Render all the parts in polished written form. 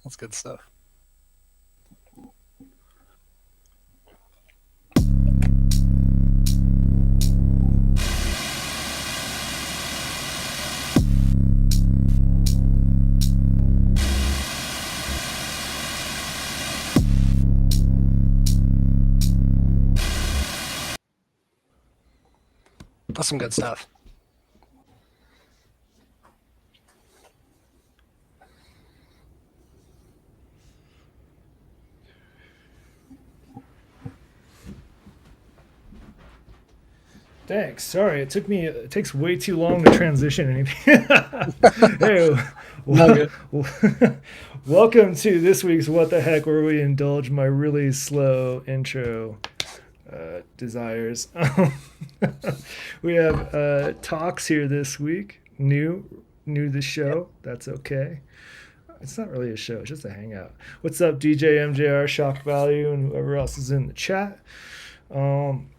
That's good stuff. That's some good stuff. Thanks. Sorry, it takes way too long to transition anything. Hey, welcome to this week's What the Heck, where we indulge my really slow intro desires. We have talks here this week. New to the show. That's okay. It's not really a show. It's just a hangout. What's up, DJ MJR, Shock Value, and whoever else is in the chat? Um,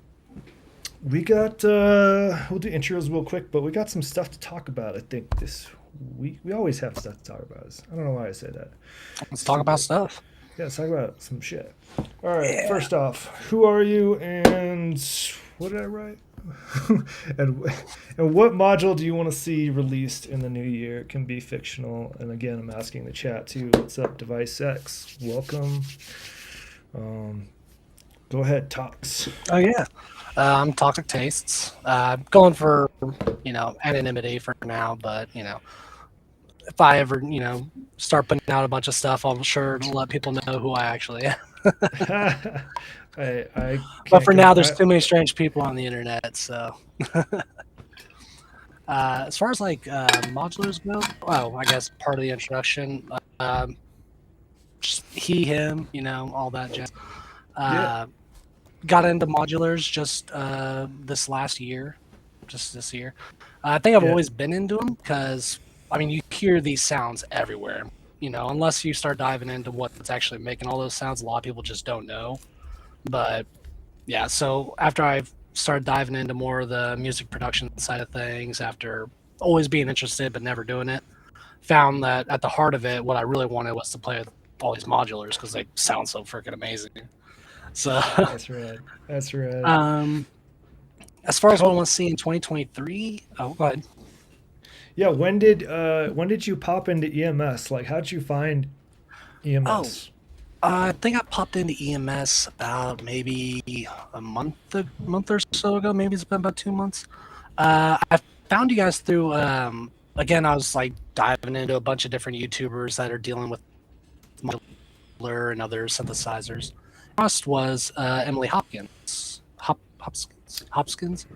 we got we'll do intros real quick, but we got some stuff to talk about. I think this week we always have stuff to talk about. I don't know why I say that. Let's talk about stuff. Yeah, let's talk about some shit. All right. Yeah. First off, who are you, and what did I write? and what module do you want to see released in the new year? It can be fictional. And again, I'm asking the chat too. What's up, Device X? Welcome. Go ahead, talks. Oh yeah. Toxic Tastes. Going for anonymity for now, but if I ever start putting out a bunch of stuff, I'm sure to let people know who I actually am. I But for now, there's too many strange people on the internet. So, as far as modulars go, I guess part of the introduction, just he, him, all that jazz. Got into modulars just this year. I think I've always been into them because you hear these sounds everywhere. Unless you start diving into what's actually making all those sounds, a lot of people just don't know. But yeah, so after I've started diving into more of the music production side of things, after always being interested but never doing it, found that at the heart of it, what I really wanted was to play with all these modulars because they sound so freaking amazing. So that's right. As far as what I want to see in 2023, go ahead. Yeah, when did you pop into EMS? Like, how'd you find EMS? I think I popped into EMS about maybe a month or so ago. Maybe it's been about 2 months. I found you guys through. Again, I was diving into a bunch of different YouTubers that are dealing with modular and other synthesizers. First was Emily Hopkins, Hopkins,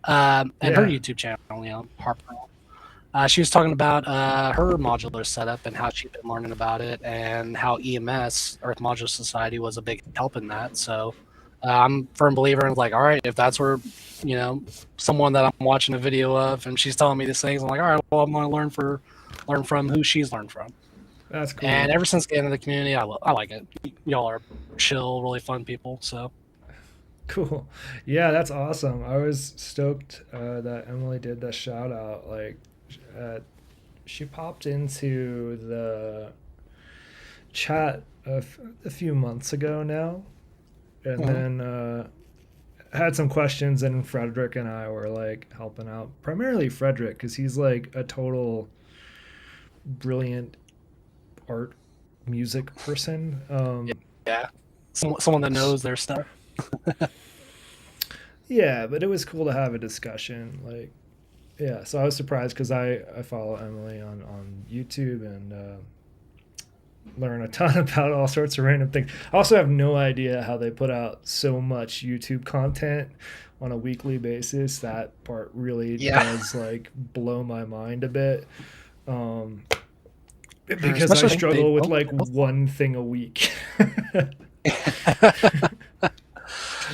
and her YouTube channel, Harper. She was talking about her modular setup and how she'd been learning about it and how EMS, Earth Modular Society, was a big help in that. So I'm a firm believer in all right, if that's where, someone that I'm watching a video of and she's telling me these things, I'm like, all right, well, I'm going to learn from who she's learned from. That's cool. And ever since getting into the community, I like it. Y'all are chill, really fun people. So cool. Yeah, that's awesome. I was stoked that Emily did the shout out. She popped into the chat a few months ago now, and then had some questions, and Frederick and I were helping out, primarily Frederick because he's a total brilliant art music person. Someone that knows their stuff. Yeah, but it was cool to have a discussion. Yeah, so I was surprised because I follow Emily on YouTube and learn a ton about all sorts of random things. I also have no idea how they put out so much YouTube content on a weekly basis. That part really does blow my mind a bit. Because I struggle with one thing a week.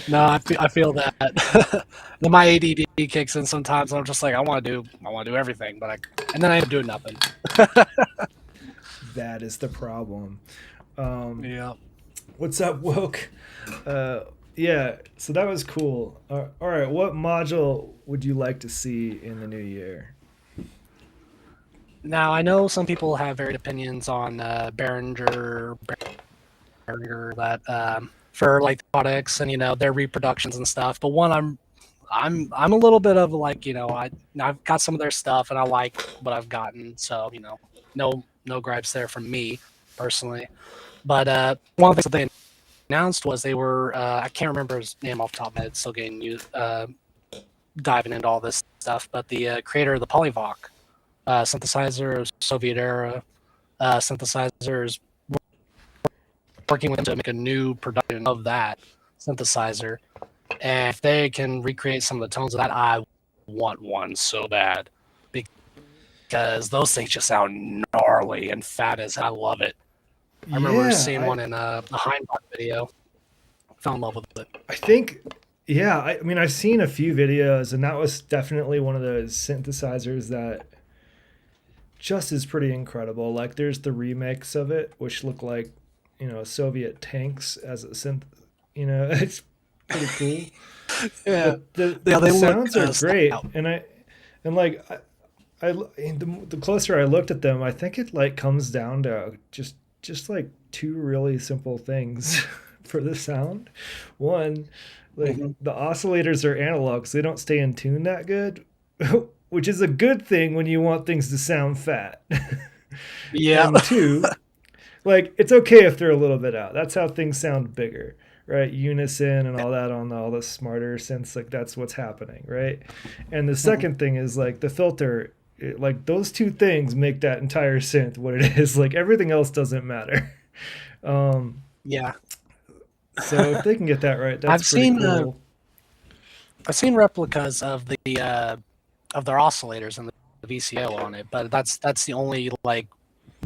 No, I feel that. My ADD kicks in sometimes. I'm just I want to do everything, and then I end up doing nothing. That is the problem. Yeah. What's up, Woke? Yeah, so that was cool. All right, what module would you like to see in the new year? Now, I know some people have varied opinions on Behringer that for products and their reproductions and stuff. But one, I'm a little bit of I've got some of their stuff and I like what I've gotten. So no gripes there from me personally. But one of the things that they announced was they were I can't remember his name off the top of my head. Still getting diving into all this stuff. But the creator of the Polyvoc synthesizer, Soviet era synthesizers, working with them to make a new production of that synthesizer. And if they can recreate some of the tones of that, I want one so bad because those things just sound gnarly and fat as I love it. I remember seeing one in a Heimbach video. Fell in love with it. I think Yeah, I mean, I've seen a few videos, and that was definitely one of those synthesizers that just is pretty incredible. Like, there's the remix of it, which look like, Soviet tanks as a synth. It's pretty cool. Yeah, But the yeah, the they look sounds are great, stout. and like the closer I looked at them, I think it like comes down to just like two really simple things for the sound. One, like Mhm. the oscillators are analog, so they don't stay in tune that good, which is a good thing when you want things to sound fat. Yeah, And two, like it's okay if they're a little bit out. That's how things sound bigger, right? Unison and all that on all the smarter synths, like that's what's happening, right? And the Mhm. second thing is like the filter, like those two things make that entire synth what it is. Like everything else doesn't matter. Um, Yeah. so if they can get that right, that's I've pretty seen cool. I've seen replicas of their oscillators and the VCO on it, but that's the only like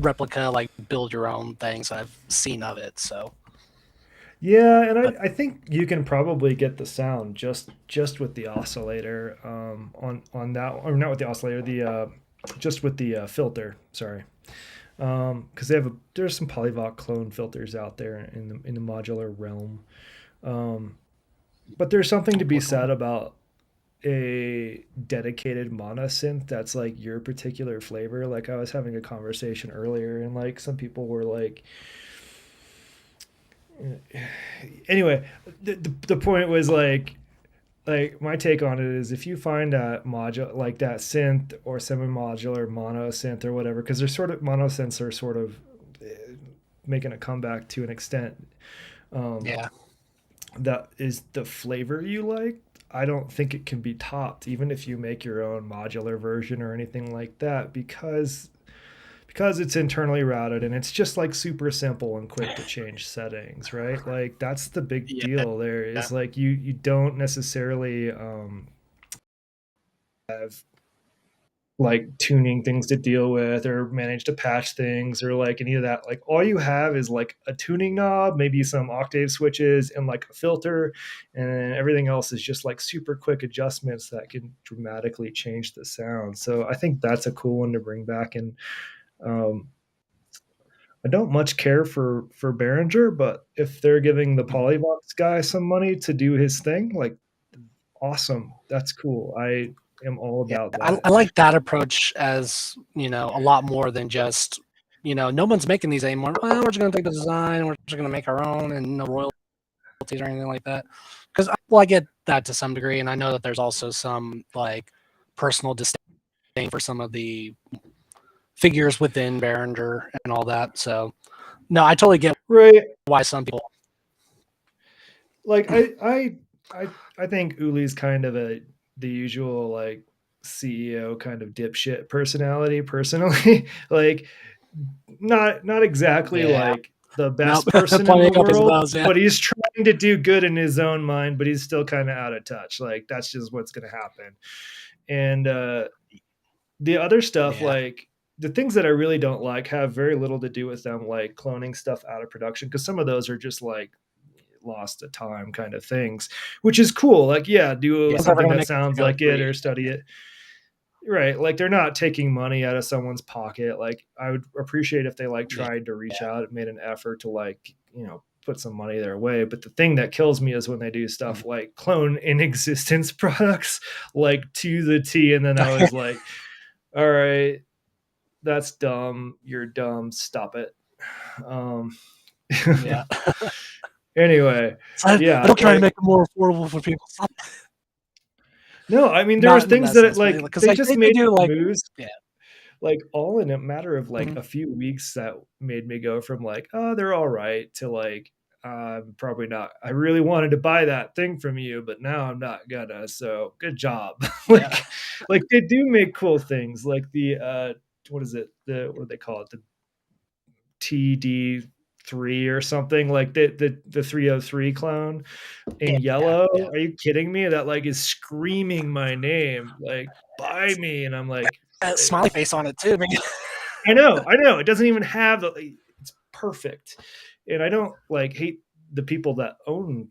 replica like build your own things I've seen of it. So, Yeah, and but I think you can probably get the sound just with the oscillator on that, or not with the oscillator, the just with the filter. Sorry, because there's some Polyvoc clone filters out there in the modular realm. Um, but there's something to be said about a dedicated monosynth that's like your particular flavor. Like I was having a conversation earlier, and like some people were like, anyway, the point was like my take on it is if you find that module like that synth or semi-modular mono synth or whatever, because they're sort of mono synths are sort of making a comeback to an extent, um, yeah, that is the flavor you like. I don't think it can be topped even if you make your own modular version or anything like that, because it's internally routed and it's just like super simple and quick to change settings, right? Like that's the big yeah, deal. There is like you don't necessarily have like tuning things to deal with or manage to patch things or like any of that. Like all you have is like a tuning knob, maybe some octave switches and like a filter, and everything else is just like super quick adjustments that can dramatically change the sound. So I think that's a cool one to bring back. And um, I don't much care for Behringer, but if they're giving the mhm. Polyvox guy some money to do his thing, like awesome, that's cool. I am all Yeah. about I that. like that approach as a lot more than just no one's making these anymore. Well, we're just gonna take the design, we're just gonna make our own, and no royalties or anything like that. Because well, I get that to some degree, and I know that there's also some like personal disdain for some of the figures within Behringer and all that. So no, I totally get Right. why some people. Like I think Uli's kind of the usual like CEO kind of dipshit personality personally. Like not exactly Yeah, like the nope. best person in Plenty the of examples of world, those. Yeah, but he's trying to do good in his own mind, but he's still kind of out of touch. Like that's just what's going to happen. And the other stuff, yeah, like the things that I really don't like have very little to do with them like cloning stuff out of production, because some of those are just like lost to time kind of things, which is cool. Like, yeah, do yeah. They're something gonna that make it sounds go like it or free. study it. Right. Like they're not taking money out of someone's pocket. Like I would appreciate if they like Yeah, tried to reach out and made an effort to like, put some money their way. But the thing that kills me is when they do mhm. stuff like clone in existence products like to the T. And then I was like, all right, that's dumb. You're dumb. Stop it. Um, Yeah. anyway, So I yeah, don't try to like make it more affordable for people. no, I mean there was Not in the things best that sense, but like because they like just they made do like moves yeah. like all in a matter of like Mhm. a few weeks that made me go from like, oh, they're all right to like, probably not. I really wanted to buy that thing from you, but now I'm not gonna. So good job. Yeah. like they do make cool things like the what is it? What do they call it? The TD3 or something like the 303 clone in Yeah. yellow. Yeah. Are you kidding me? That like is screaming my name, like buy me, and I'm like, Smiley face on it too. I know. It doesn't even have it's perfect, and I don't like hate the people that own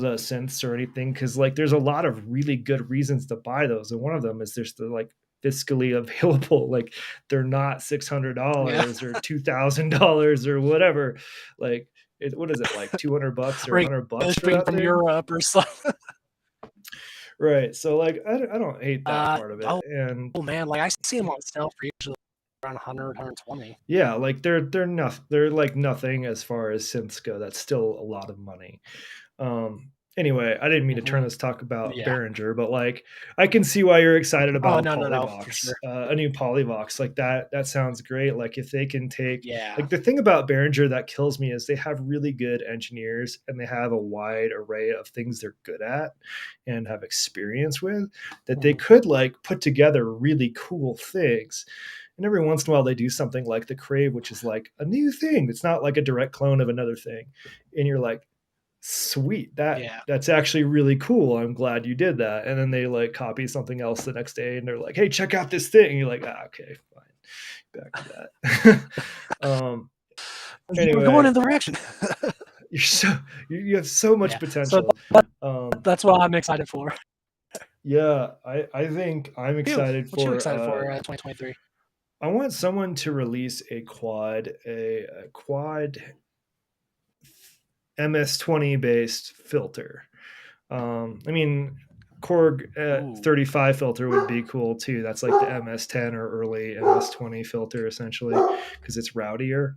the synths or anything, because like there's a lot of really good reasons to buy those, and one of them is there's the like fiscally available. Like they're not Yeah. $600 or $2,000 or whatever. Like what is it, like $200 or Or $100 for shipping that from thing? Europe or something. Right. So like I don't hate that part of it. Oh, And man, like I see them on sale for usually around 100, yeah, like they're like nothing as far as synths go. That's still a lot of money. Anyway, I didn't mean to turn Mhm. this talk about Yeah. Behringer, but like I can see why you're excited Oh, about no, for Polyvox, sure. a new Polyvox like that. That sounds great. Like if they can take, Yeah. like the thing about Behringer that kills me is they have really good engineers and they have a wide array of things they're good at and have experience with, that they Mhm. could like put together really cool things. And every once in a while they do something like the Crave, which is like a new thing. It's not like a direct clone of another thing. And you're like, sweet, Yeah. that's actually really cool, I'm glad you did that. And then they like copy something else the next day and they're like, hey, check out this thing, and you're like, okay, fine, back to that. um You were going anyway, in the direction. you're so you have so much Yeah. So potential. that's what I'm excited for. Yeah, I think I'm You? excited What you for excited for 2023? I want someone to release a quad MS-20 based filter. I mean, Korg Ooh. 35 filter would be cool too. That's like the MS-10 or early MS-20 filter essentially, because it's rowdier.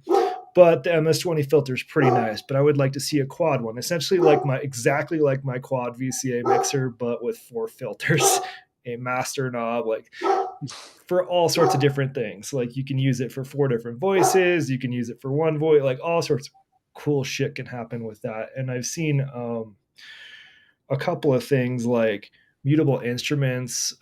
But the MS-20 filter is pretty nice. But I would like to see a quad one, essentially like my exactly like my quad VCA mixer, but with 4 filters, a master knob, like for all sorts of different things. Like you can use it for 4 different voices, you can use it for one voice, like all sorts of cool shit can happen with that. And I've seen a couple of things like Mutable Instruments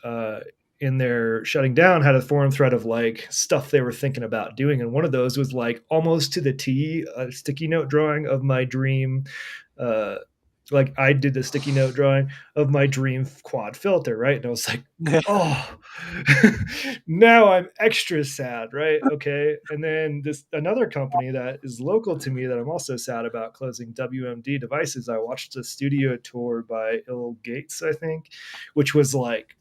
in their shutting down had a forum thread of like stuff they were thinking about doing, and one of those was like almost to the T a sticky note drawing of my dream. Uh, like I did the sticky note drawing of my dream quad filter, right? And I was like, oh, now I'm extra sad, right? Okay. And then this another company that is local to me that I'm also sad about closing, WMD Devices. I watched a studio tour by Ill Gates, I think, which was like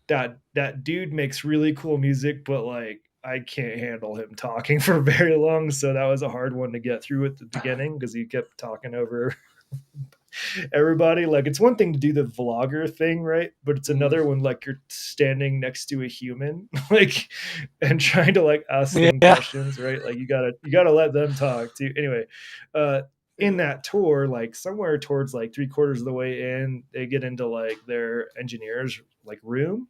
that dude makes really cool music, but like I can't handle him talking for very long. So that was a hard one to get through at the beginning because he kept talking over everybody. Like it's one thing to do the vlogger thing, right? But it's Mm. another one like you're standing next to a human, like and trying to like ask them Yeah. questions, right? Like you gotta let them talk too. Anyway, in that tour, like somewhere towards like 3/4 of the way in, they get into like their engineers like room,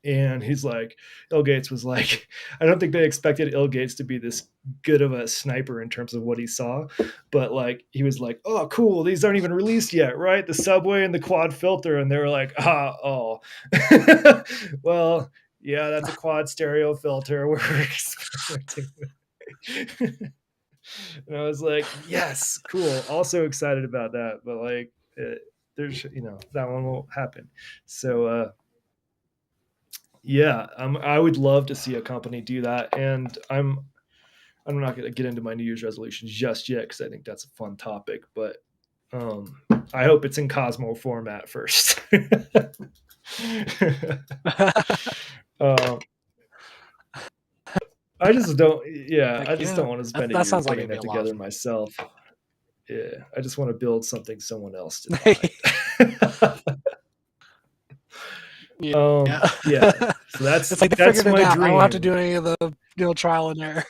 and he's like, Il Gates was like, I don't think they expected Il Gates to be this good of a sniper in terms of what he saw, but like he was like, oh cool, these aren't even released yet, right? The subway and the quad filter. And they were like, oh well, yeah, that's a quad stereo filter we're experimenting with. And I was like, yes, cool, also excited about that, but like there's that one won't happen. So yeah, I would love to see a company do that, and I'm not going to get into my New Year's resolutions just yet because I think that's a fun topic, but um, I hope it's in Cosmo format first. um, I just don't. Yeah, I Heck just yeah. don't want to spend a That year sounds like putting it'd be that a lot of together fun. myself. Yeah, I just want to build something someone else did not. Yeah. Yeah. So that's It's like they that's figured it my out. I don't have to dream. do any of the trial and error.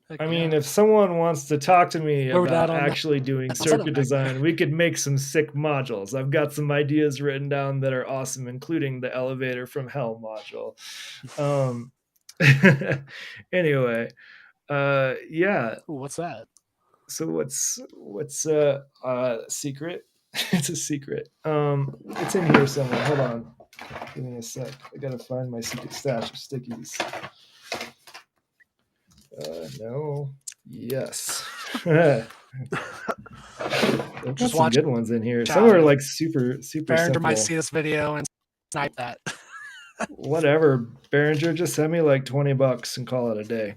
Heck I mean, yeah. if someone wants to talk to me Where would that about on actually doing that setup circuit back there? design, we could make some sick modules. I've got some ideas written down that are awesome, including the elevator from hell module. Um, anyway, yeah. Ooh, what's that? So what's secret? It's a secret. It's in here somewhere. Hold on, give me a sec. I gotta find my secret stash of stickies. No. Yes. I've got Just some watch good ones in here. Some out. are like super Behringer might simple. see this video and snipe that. Whatever, Behringer, just send me like $20 and call it a day.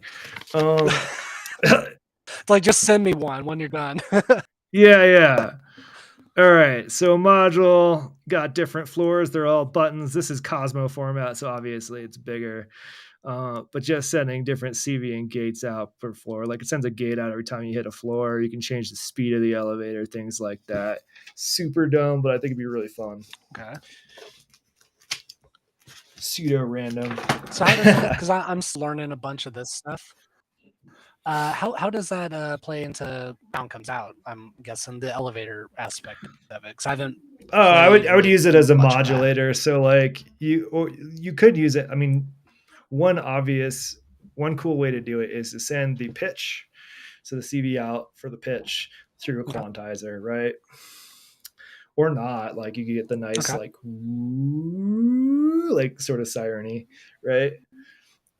Um, It's like just send me one when you're done. Yeah, yeah. All right. So module got different floors. They're all buttons. This is Cosmo format, so obviously it's bigger. But just sending different CV and gates out per floor. Like it sends a gate out every time you hit a floor. You can change the speed of the elevator, things like that. Super dumb, but I think it'd be really fun. Okay. Pseudo random. So how does, because I'm still learning a bunch of this stuff. How does that play into sound comes out? I'm guessing the elevator aspect of it, because I haven't played I would with use it as a much of that. modulator. So like you could use it. I mean, one obvious one cool way to do it is to send the pitch, so the CV out for the pitch through a Okay. quantizer, right? Or not. Like you could get the nice Okay. like sort of siren-y, right?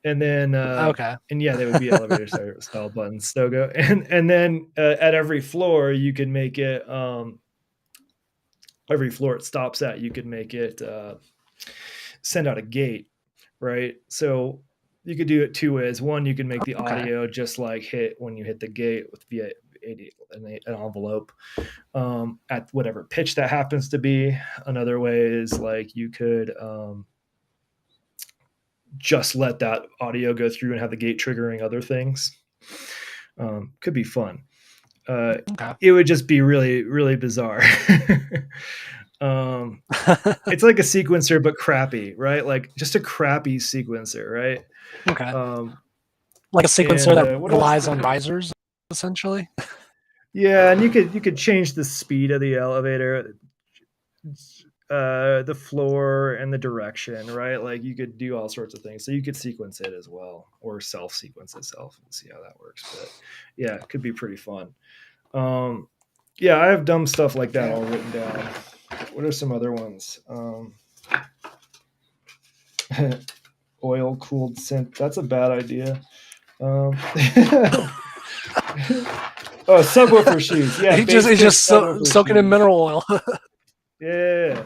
And then Okay. and yeah, they would be elevator style buttons. So go and then at every floor you could make it every floor it stops at, you could make it send out a gate, right? So you could do it two ways. One, you can make the Okay. audio just like hit when you hit the gate with via an envelope at whatever pitch that happens to be. Another way is like you could just let that audio go through and have the gate triggering other things. Could be fun. Okay. It would just be really, really bizarre. um, it's like a sequencer, but crappy, right? Like just a crappy sequencer, right? Okay. Um, Like a sequencer and that what else? relies on risers, essentially. Yeah, and you could change the speed of the elevator, the floor, and the direction, right? Like you could do all sorts of things. So you could sequence it as well, or self-sequence itself and see how that works. But yeah, it could be pretty fun. Um, yeah, I have dumb stuff like that Yeah. all written down. What are some other ones? Oil cooled synth. That's a bad idea. Um, oh, subwoofer shoes. Yeah, bass He's kick just subwoofer soaking in shoes. mineral oil. Yeah.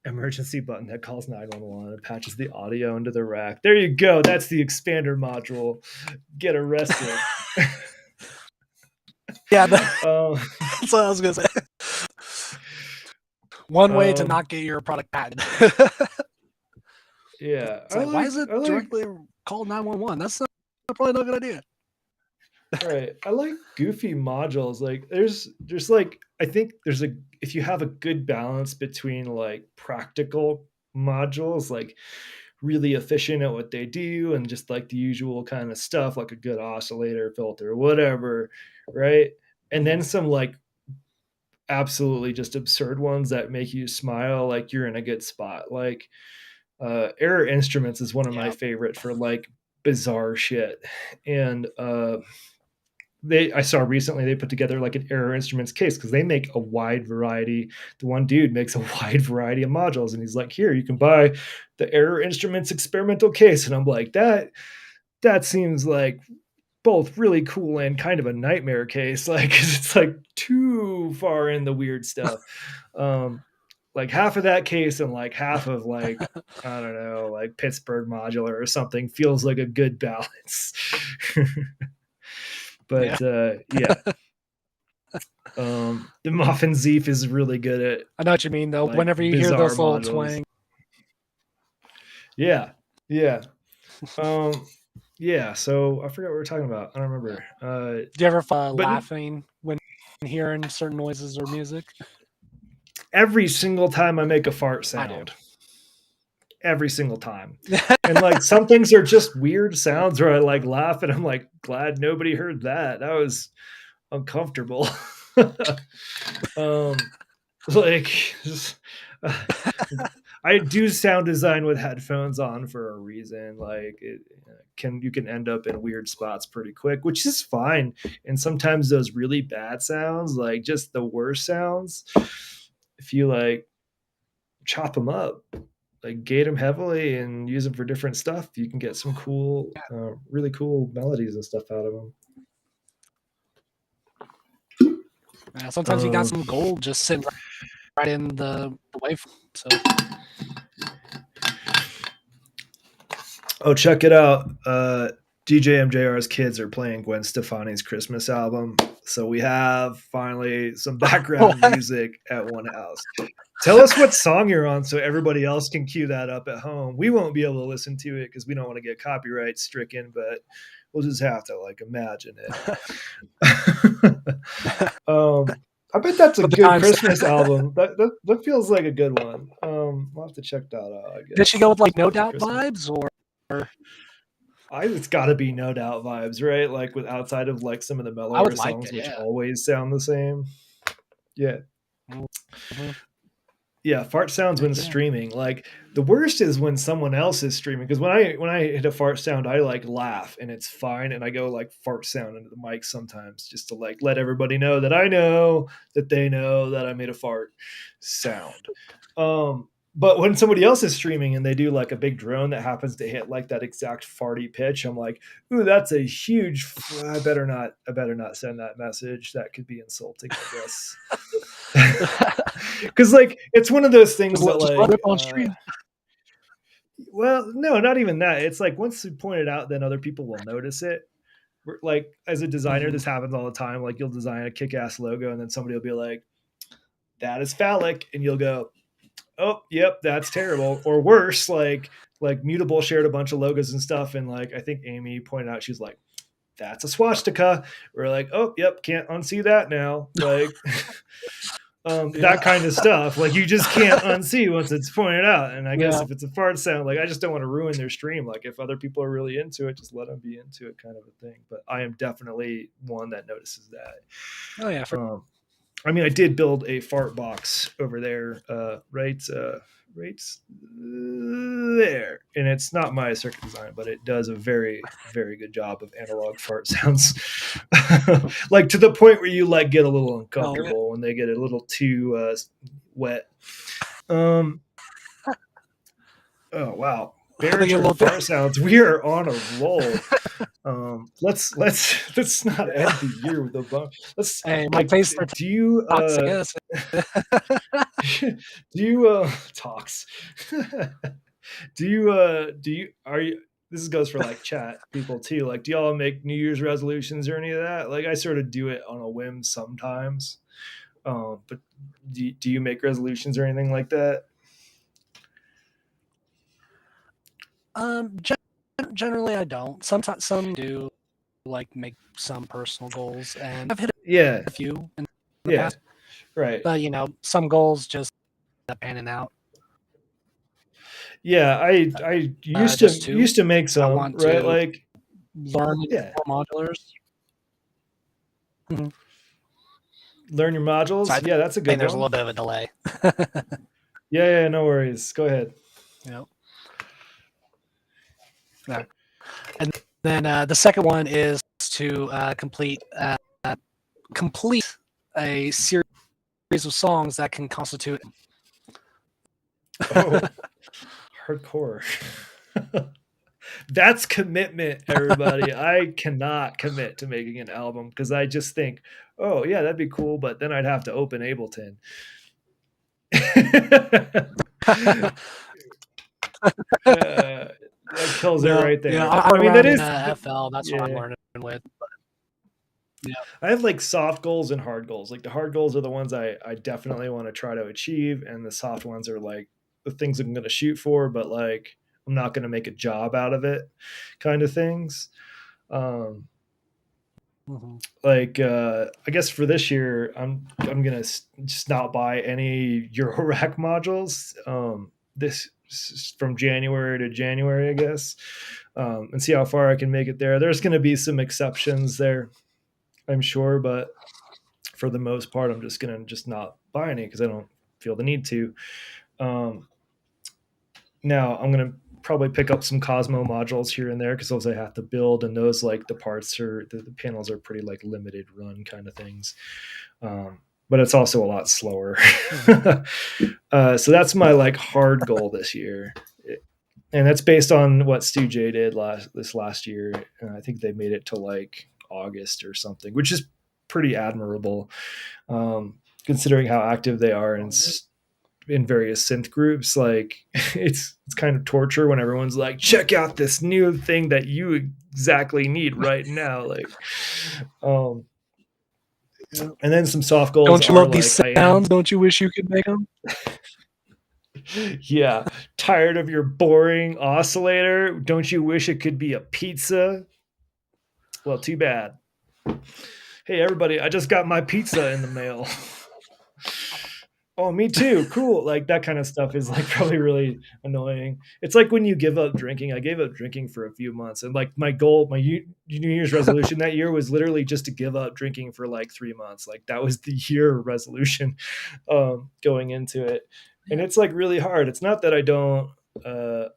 Emergency button that calls 911 and patches the audio into the rack. There you go. That's the expander module. Get arrested. Yeah, um, that's what I was gonna say. One way to um, not get your product patented. yeah, It's like, why is it I like directly called 911? That's probably not a good idea. right. I like goofy modules. Like there's like I think there's a if you have a good balance between like practical modules, like really efficient at what they do, and just like the usual kind of stuff, like a good oscillator, filter, whatever, right? And then some like absolutely just absurd ones that make you smile, like you're in a good spot. Like Error Instruments is one of my Yeah. favorite for like bizarre shit. And they I saw recently they put together like an Error Instruments case because they make a wide variety. The one dude makes a wide variety of modules, and he's like, "Here, you can buy the Error Instruments experimental case." And I'm like, that seems like both really cool and kind of a nightmare case. Like it's like too far in the weird stuff. Um, like half of that case and like half of like I don't know, like Pittsburgh Modular or something feels like a good balance. Yeah. But yeah, the Muffin Zeef is really good at I know what you mean, though. like Whenever you hear bizarre those little modules. twang, Yeah, yeah, um, yeah. So I forgot what we were talking about. I don't remember. do you ever But laughing when hearing certain noises or music? every single time I make a fart I do. sound, every single time, and like some things are just weird sounds where I like laugh, and I'm like glad nobody heard that. That was uncomfortable. um, like just, I do sound design with headphones on for a reason. Like it can you can end up in weird spots pretty quick, which is fine. And sometimes those really bad sounds, like just the worst sounds, if you like chop them up, like gate them heavily and use them for different stuff, you can get some cool, really cool melodies and stuff out of them. Yeah, sometimes you got Um, some gold just sitting right in the waveform. So oh, check it out. DJ MJR's kids are playing Gwen Stefani's Christmas album. So we have finally some background What? music at one house. Tell us what song you're on so everybody else can cue that up at home. We won't be able to listen to it because we don't want to get copyright stricken, but we'll just have to like imagine it. I bet that's a But the good times. Christmas album. That feels like a good one. We'll have to check that out, I Did she guess. go with like No For Doubt Christmas. vibes or It's got to be No Doubt vibes, right? Like with outside of like some of the I mellower would like songs, it, which yeah. always sound the same. Yeah, Mhm. yeah. Fart sounds Heck when yeah. streaming. Like the worst is when someone else is streaming. Because when I hit a fart sound, I like laugh and it's fine, and I go like fart sound into the mic sometimes just to like let everybody know that I know that they know that I made a fart sound. But when somebody else is streaming and they do like a big drone that happens to hit like that exact farty pitch, I'm like, ooh, that's a huge. I better not. I better not send that message. That could be insulting, I guess. Because like it's one of those things that Just let like, it on stream. well, no, not even that. It's like once you point it out, then other people will notice it. Like as a designer, Mhm. this happens all the time. Like you'll design a kick-ass logo, and then somebody will be like, "That is phallic," and you'll go, oh yep, that's terrible. Or worse, like Mutable shared a bunch of logos and stuff, and like I think Amy pointed out, she's like, that's a swastika. We're like, oh yep, can't unsee that now. Like that Yeah. kind of stuff, like you just can't unsee once it's pointed out. And I guess Yeah. if it's a fart sound, like I just don't want to ruin their stream. Like if other people are really into it, just let them be into it, kind of a thing. But I am definitely one that notices that. Oh yeah. I mean, I did build a fart box over there, right there, and it's not my circuit design, but it does a very, very good job of analog fart sounds, like to the point where you like get a little Oh yeah. uncomfortable when they get a little too wet. Um, oh wow, They get a Behringer little bit. fart sounds. We are on a roll. Let's not end the year with a bump. Let's Hey, my like, tastes are do you toxic. Yes. do you talks? Do you are you? This goes for like chat people too. Like, do y'all make New Year's resolutions or any of that? Like, I sort of do it on a whim sometimes. But do you make resolutions or anything like that? Um, gen- Generally I don't. Sometimes some do like make some personal goals, and I've hit Yeah, a few in the yeah, past. right. But some goals just end up panning out. Yeah, I Just two. used to make I some, want right? to Like, learn yeah, more modulars. Mhm. learn your So I modules. Yeah, that's a think good there's a one. little bit of a delay. Yeah, yeah, no worries. Go ahead. Yep. Yeah. And then the second one is to complete a series of songs that can constitute. Oh, hardcore. That's commitment, everybody. I cannot commit to making an album because I just think, oh yeah, that'd be cool, but then I'd have to open Ableton. That kills it No, right yeah, there. I'm I mean, that around in is, FL. That's what I'm yeah. learning with. Yeah. I have like soft goals and hard goals. Like the hard goals are the ones I definitely want to try to achieve, and the soft ones are like the things I'm going to shoot for, but like I'm not going to make a job out of it, kind of things. Um, Mhm. like I guess for this year, I'm gonna just not buy any Eurorack modules. This from January to January, I guess, and see how far I can make it there. There's going to be some exceptions there, I'm sure, but for the most part, I'm just gonna just not buy any because I don't feel the need to. Um, Now I'm gonna probably pick up some Cosmo modules here and there because those I have to build, and those like the parts are the panels are pretty like limited run kind of things. But it's also a lot slower. So that's my like hard goal this year. And that's based on what Stu J did last year. I think they made it to like August or something, which is pretty admirable, considering how active they are in various synth groups. Like it's kind of torture when everyone's like, check out this new thing that you exactly need right now. Like, um, Yeah. And then some soft goals Don't you are love these like I am. sounds? Don't you wish you could make them? Yeah. Tired of your boring oscillator? Don't you wish it could be a pizza? Well, too bad. Hey, everybody, I just got my pizza in the mail. Oh, me too. Cool. Like that kind of stuff is like probably really annoying. It's like when you give up drinking. I gave up drinking for a few months, and like my goal, my New Year's resolution that year was literally just to give up drinking for like 3 months. Like that was the year resolution going into it, and Yeah. it's like really hard. It's not that I don't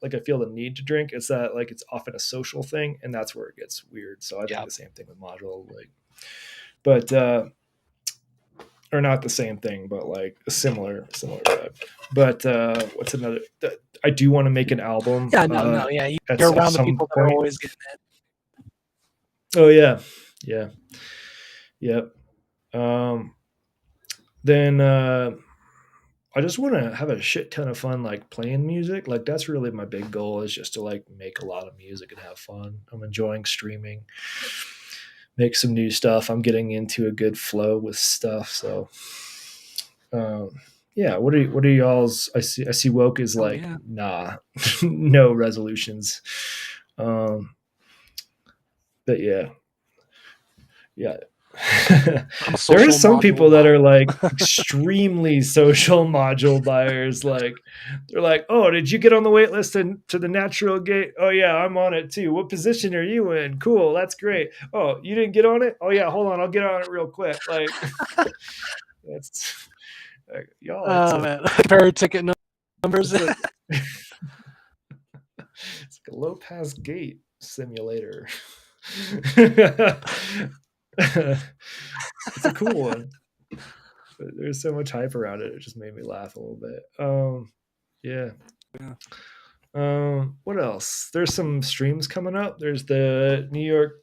like I feel the need to drink. It's that like it's often a social thing, and that's where it gets weird. So I think Yeah. the same thing with module, like, but or not the same thing, but like a similar vibe. But what's another? I do want to make an album Yeah. No. No. Yeah. at You're around the some people that are point. always getting it. Oh yeah, yeah, yep. Um, then I just want to have a shit ton of fun, like playing music. Like that's really my big goal is just to like make a lot of music and have fun. I'm enjoying streaming, make some new stuff. I'm getting into a good flow with stuff. So um, yeah, what are y'all's? I see woke is Oh like yeah. nah, no resolutions. Um, but yeah, yeah. I'm a There are social some module people that buyer. are like extremely social module buyers. Like they're like, oh, did you get on the wait list to the natural gate? Oh yeah, I'm on it too. What position are you in? Cool, that's great. Oh, you didn't get on it? Oh yeah, hold on, I'll get on it real quick. Like that's like, y'all. Oh man, compare ticket numbers. It's like it's like a low pass gate simulator. It's a cool one. But there's so much hype around it. It just made me laugh a little bit. Yeah. Yeah. What else? There's some streams coming up. There's the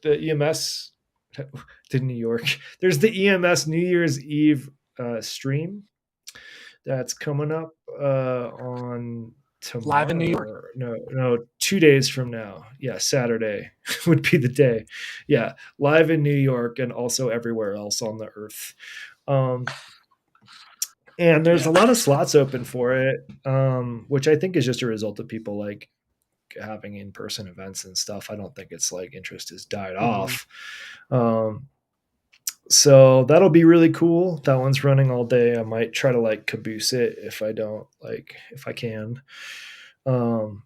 EMS to New York. There's the EMS New Year's Eve stream that's coming up on Live in New York. tomorrow. No, 2 days from now. Yeah, Saturday would be the day. Yeah, live in New York and also everywhere else on the earth. Um, and there's Yeah. a lot of slots open for it, which I think is just a result of people like having in-person events and stuff. I don't think it's like interest has died Mm-hmm. off. Um, so that'll be really cool. That one's running all day. I might try to like caboose it if I don't like if I can. Um,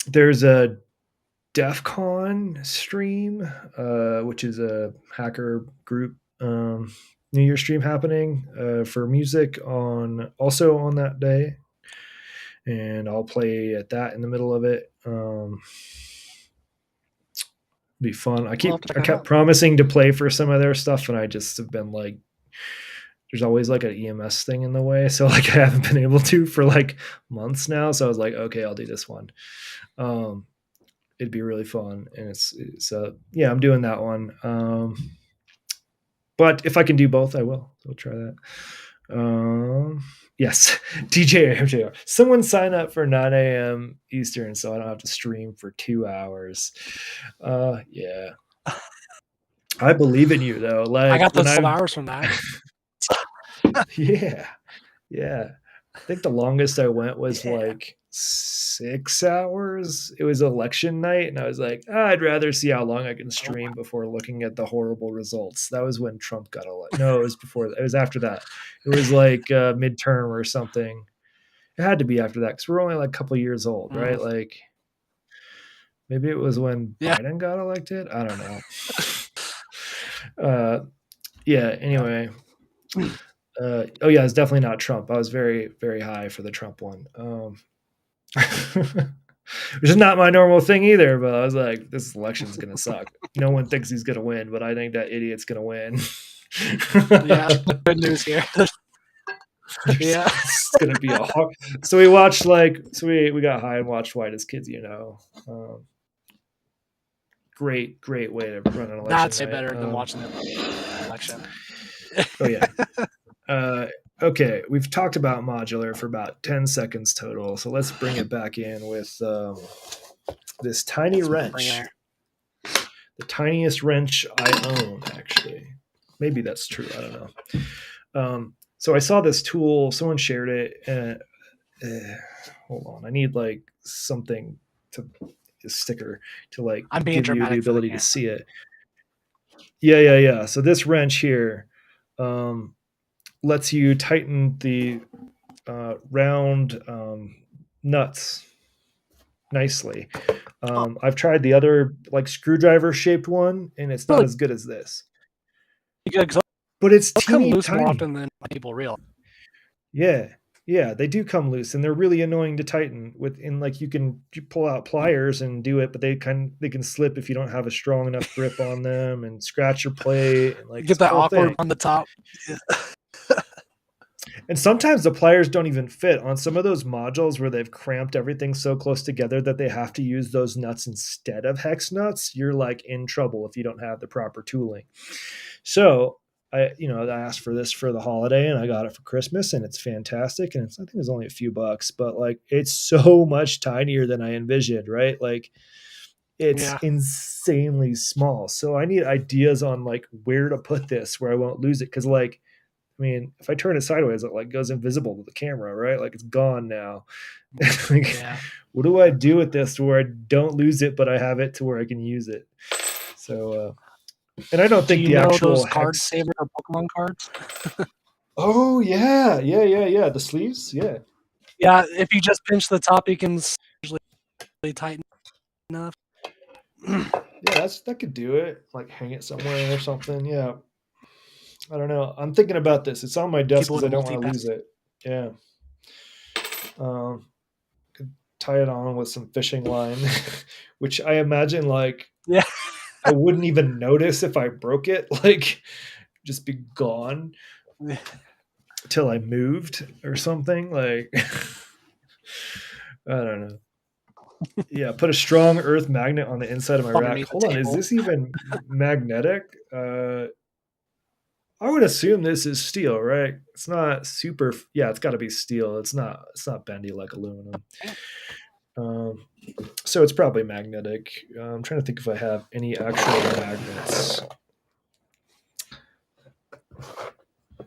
there's a DEF CON stream, which is a hacker group New Year stream happening for music on also on that day, and I'll play at that in the middle of it. Be fun. We'll have to check I that kept out. promising to play for some of their stuff, and I just have been like, there's always like an EMS thing in the way, so like I haven't been able to for like months now. So I was like, okay, I'll do this one. It'd be really fun, and it's yeah, I'm doing that one. But if I can do both, I will. I'll try that. Yes, DJ MJR. Someone sign up for 9 a.m. Eastern so I don't have to stream for 2 hours. Yeah. I believe in you though. I Like got when those 12 I've hours from that. yeah, yeah. I think the longest I went was Yeah. like 6 hours. It was election night, and I was like, I'd rather see how long I can Oh, wow. stream before looking at the horrible results. That was when Trump got elected. No, it was before. It was after that. It was like midterm or something. It had to be after that because we're only like a couple years old, right? Mm. Like maybe it was when Yeah. Biden got elected. I don't know. Yeah. Anyway. Oh yeah, it's definitely not Trump. I was very, very high for the Trump one. Which is not my normal thing either, but I was like, this election's gonna suck. No one thinks he's gonna win, but I think that idiot's gonna win. Yeah. Good news here. Yeah. It's gonna be a hard. So we watched like we got high and watched White as Kids, great way to run an election That's night. better than watching the election. Oh yeah. Okay, we've talked about modular for about 10 seconds total, so let's bring it back in with this tiny wrench. The tiniest wrench I own, actually. maybe that's true. I don't know. So I saw this tool. Someone shared it. Hold on. I need like something to a sticker to like I'm being give you the dramatic for the ability to camera. see it. Yeah. So this wrench here um, lets you tighten the round nuts nicely. Oh, I've tried the other like screwdriver shaped one, and it's not really as good as this. good, 'cause But it's those come teeny loose more tiny. often than people realize. Yeah. Yeah, they do come loose and they're really annoying to tighten with in like you pull out pliers and do it, but they can slip if you don't have a strong enough grip on them and scratch your plate and like Get it's a that whole awkward thing. on the top. Yeah. And sometimes the pliers don't even fit on some of those modules where they've cramped everything so close together that they have to use those nuts instead of hex nuts. You're like in trouble if you don't have the proper tooling. So I asked for this for the holiday and I got it for Christmas and it's fantastic. And I think it's only a few bucks, but like it's so much tinier than I envisioned, right? Like it's Yeah. insanely small. So I need ideas on like where to put this where I won't lose it. Cause like, I mean, if I turn it sideways, it like goes invisible to the camera, right? Like it's gone now. Like, Yeah. what do I do with this where I don't lose it, but I have it to where I can use it? So, and I don't Do think you the know actual those card hex. saver or Pokemon cards? Oh yeah. The sleeves, yeah, Yeah, if you just pinch the top, you can usually tighten enough. yeah. That could do it. Like hang it somewhere or something. Yeah, I don't know. I'm thinking about this. It's on my desk People because with I a don't want to multi-pass. lose it. Yeah. Could tie it on with some fishing line, which I imagine like Yeah. I wouldn't even notice if I broke it. Like just be gone till I moved or something. Like I don't know. Yeah, put a strong earth magnet on the inside of my rack. Underneath the Hold on, is table. this even magnetic? I would assume this is steel, right? It's not super. Yeah, it's got to be steel. It's not. It's not bendy like aluminum. Um, so it's probably magnetic. I'm trying to think if I have any actual magnets.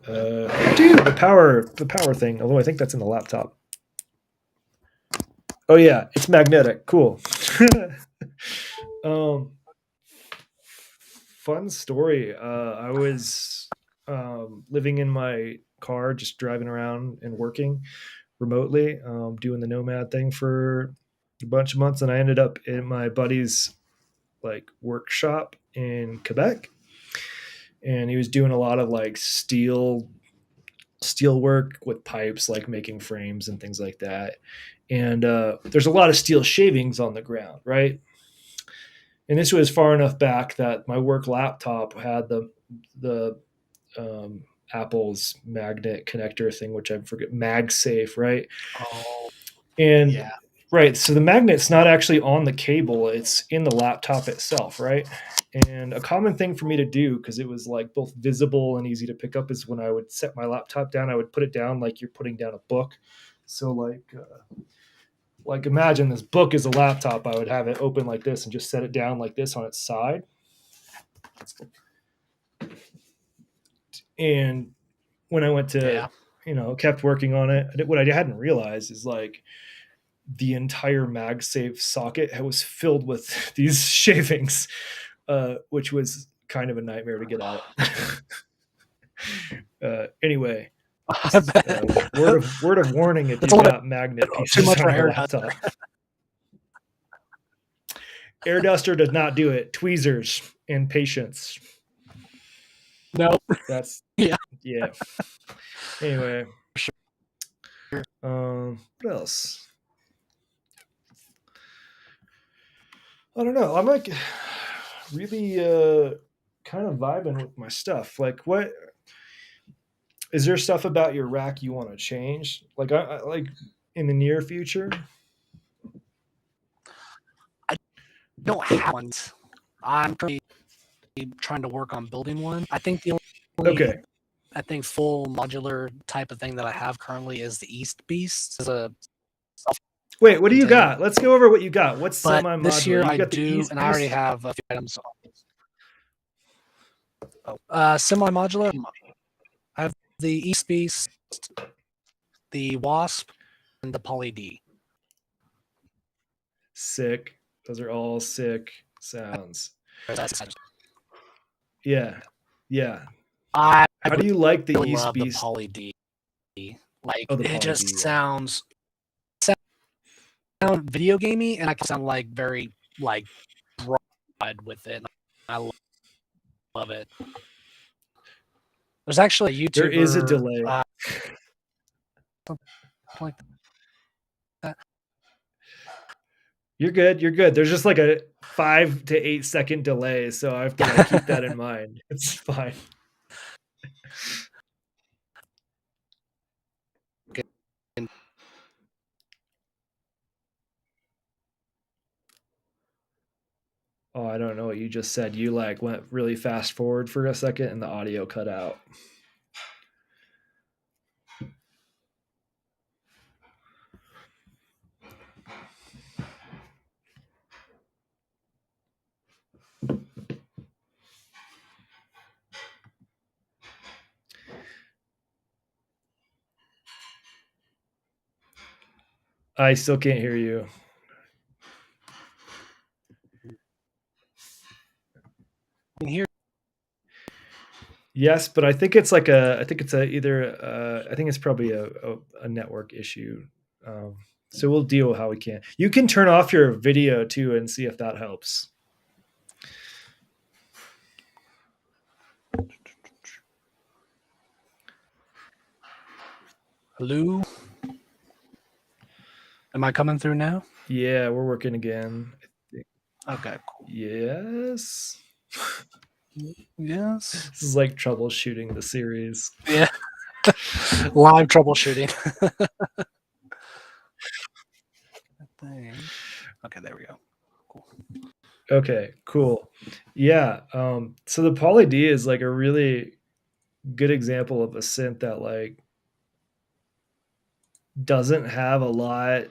Dude, the power thing. Although I think that's in the laptop. Oh yeah, it's magnetic. Cool. um, Fun story. I was living in my car, just driving around and working remotely, doing the nomad thing for a bunch of months, and I ended up in my buddy's like workshop in Quebec, and he was doing a lot of like steel work with pipes, like making frames and things like that. And there's a lot of steel shavings on the ground, right? And this was far enough back that my work laptop had the Apple's magnet connector thing, which I forget, MagSafe, right? Oh, And yeah. right, so the magnet's not actually on the cable; it's in the laptop itself, right? And a common thing for me to do, because it was like both visible and easy to pick up, is when I would set my laptop down, I would put it down like you're putting down a book. So like imagine this book is a laptop. I would have it open like this and just set it down like this on its side. And when I went to, Yeah. kept working on it, what I hadn't realized is like the entire MagSafe socket was filled with these shavings, which was kind of a nightmare to get out. Anyway, I bet. word of warning if That's a you've little got magnet bit too pieces much on for your air duster. laptop. Air duster does not do it. Tweezers and patience. No. That's Yeah. yeah. Anyway, Sure. what else? I don't know. I'm like really kind of vibing with my stuff. Like, what is there stuff about your rack you want to change? Like, I like in the near future. I don't have one. I'm currently trying to work on building one. I think the only, Okay. I think, full modular type of thing that I have currently is the East Beast. It's a Wait, what do you self-contained. got? Let's go over what you got. What's But this semi-modular? year You've I got the do, East and I already Beast. have a few items. Semi-modular. I have the East Beast, the Wasp, and the Poly D. Sick. Those are all sick sounds. I Yeah. Yeah. I How do you like the really East love the Beast? Poly D. Like Oh, the it Poly just D, yeah. sound video gamey, and I can sound like very like broad with it. I love it. There's actually a There is a YouTuber delay. like that. You're good. You're good. There's just like a 5 to 8 second delay, so I have to like keep that in mind. It's fine. Oh, I don't know what you just said. You like went really fast forward for a second and the audio cut out. I still can't hear you. Here, Yes, but I think it's like a. I think it's a either. I think it's probably a network issue. Um, so we'll deal with how we can. You can turn off your video too and see if that helps. hello. Am I coming through now? Yeah, we're working again. Okay, cool. Yes. Yes. This is like troubleshooting the series. Yeah. Live troubleshooting. Okay, there we go. Cool. Okay, cool. Yeah. So the Poly D is like a really good example of a synth that like doesn't have a lot,